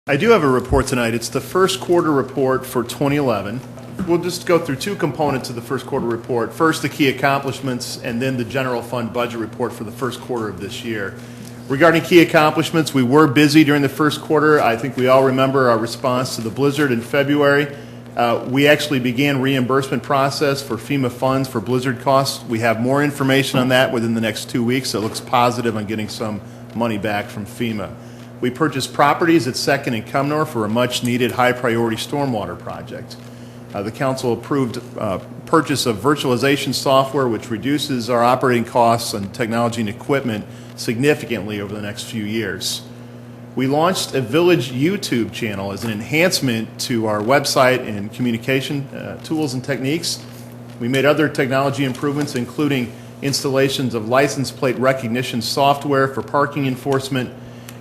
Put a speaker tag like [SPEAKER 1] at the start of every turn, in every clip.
[SPEAKER 1] I do have a report tonight. It's the first quarter report for 2011. We'll just go through two components of the first quarter report. First, the key accomplishments, and then the general fund budget report for the first quarter of this year. Regarding key accomplishments, we were busy during the first quarter. I think we all remember our response to the blizzard in February. We actually began reimbursement process for FEMA funds for blizzard costs. We have more information on that within the next 2 weeks. It looks positive on getting some money back from FEMA. We purchased properties at 2nd and Cumnor for a much-needed high-priority stormwater project. The council approved purchase of virtualization software, which reduces our operating costs on technology and equipment significantly over the next few years. We launched a Village YouTube channel as an enhancement to our website and communication tools and techniques. We made other technology improvements, including installations of license plate recognition software for parking enforcement.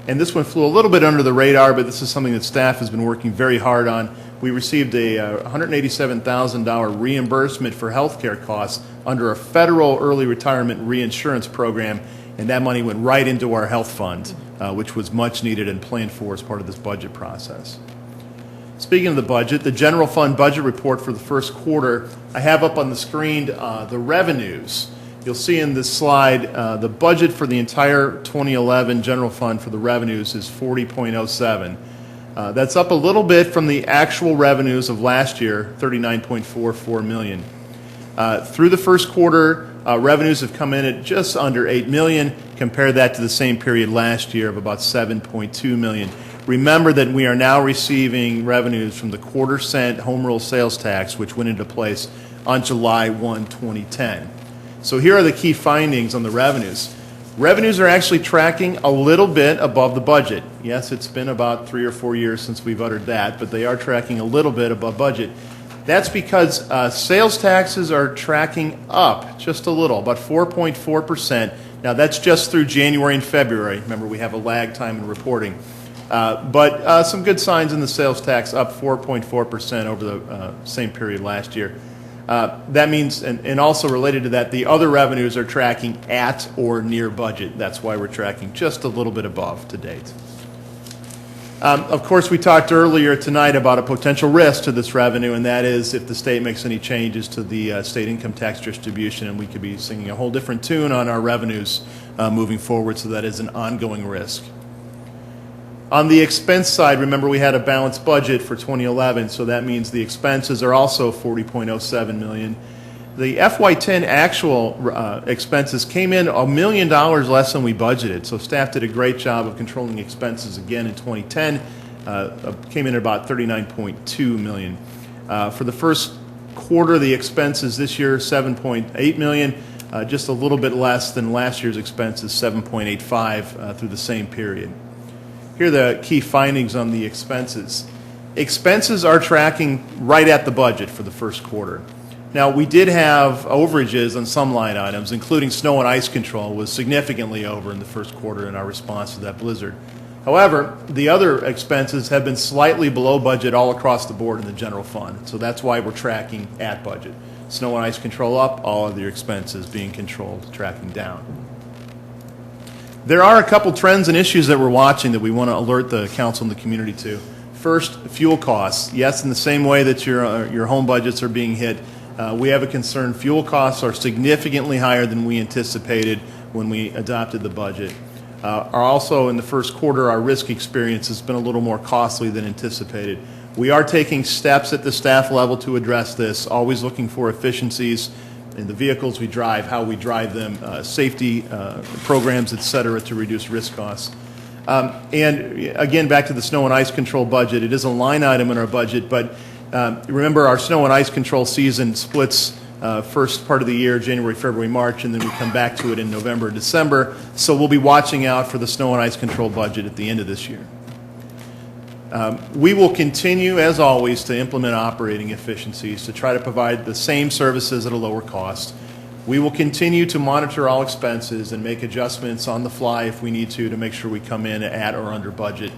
[SPEAKER 1] And this one flew a little bit under the radar, but this is something that staff has been working very hard on. We received a $187,000 reimbursement for health care costs under a federal early retirement reinsurance program, and that money went right into our health fund, which was much needed and planned for as part of this budget process. Speaking of the budget, the general fund budget report for the first quarter, I have up on the screen the revenues. You'll see in this slide the budget for the entire 2011 general fund for the revenues is 40.07. That's up a little bit from the actual revenues of last year, 39.44 million. Through the first quarter, revenues have come in at just under 8 million. Compare that to the same period last year of about 7.2 million. Remember that we are now receiving revenues from the quarter-cent home rule sales tax, which went into place on July 1, 2010. So here are the key findings on the revenues. Revenues are actually tracking a little bit above the budget. Yes, it's been about 3 or 4 years since we've uttered that, but they are tracking a little bit above budget. That's because sales taxes are tracking up just a little, about 4.4%. Now that's just through January and February. Remember, we have a lag time in reporting. But some good signs in the sales tax, up 4.4% over the same period last year. That means, and also related to that, the other revenues are tracking at or near budget. That's why we're tracking just a little bit above to date. Of course, we talked earlier tonight about a potential risk to this revenue, and that is if the state makes any changes to the state income tax distribution, and we could be singing a whole different tune on our revenues moving forward, so that is an ongoing risk. On the expense side, remember we had a balanced budget for 2011, so that means the expenses are also 40.07 million. The FY10 actual expenses came in $1 million less than we budgeted, so staff did a great job of controlling expenses again in 2010. Came in at about 39.2 million. For the first quarter, the expenses this year 7.8 million, just a little bit less than last year's expenses, 7.85 through the same period. Here are the key findings on the expenses. Expenses are tracking right at the budget for the first quarter. Now, we did have overages on some line items, including snow and ice control was significantly over in the first quarter in our response to that blizzard. However, the other expenses have been slightly below budget all across the board in the general fund, so that's why we're tracking at budget. Snow and ice control up, all other expenses being controlled, tracking down. There are a couple trends and issues that we're watching that we want to alert the council and the community to. First, fuel costs. Yes, in the same way that your home budgets are being hit, we have a concern. Fuel costs are significantly higher than we anticipated when we adopted the budget. Also, in the first quarter, our risk experience has been a little more costly than anticipated. We are taking steps at the staff level to address this, always looking for efficiencies in the vehicles we drive, how we drive them, safety programs, et cetera, to reduce risk costs. And again, back to the snow and ice control budget, it is a line item in our budget, but remember our snow and ice control season splits first part of the year, January, February, March, and then we come back to it in November and December. So we'll be watching out for the snow and ice control budget at the end of this year. We will continue, as always, to implement operating efficiencies to try to provide the same services at a lower cost. We will continue to monitor all expenses and make adjustments on the fly if we need to make sure we come in at or under budget.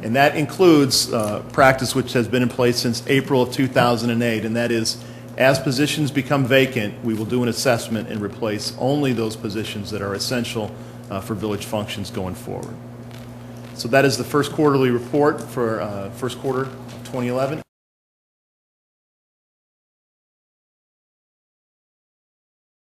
[SPEAKER 1] And that includes practice which has been in place since April of 2008, and that is as positions become vacant, we will do an assessment and replace only those positions that are essential for village functions going forward. So that is the first quarterly report for first quarter of 2011.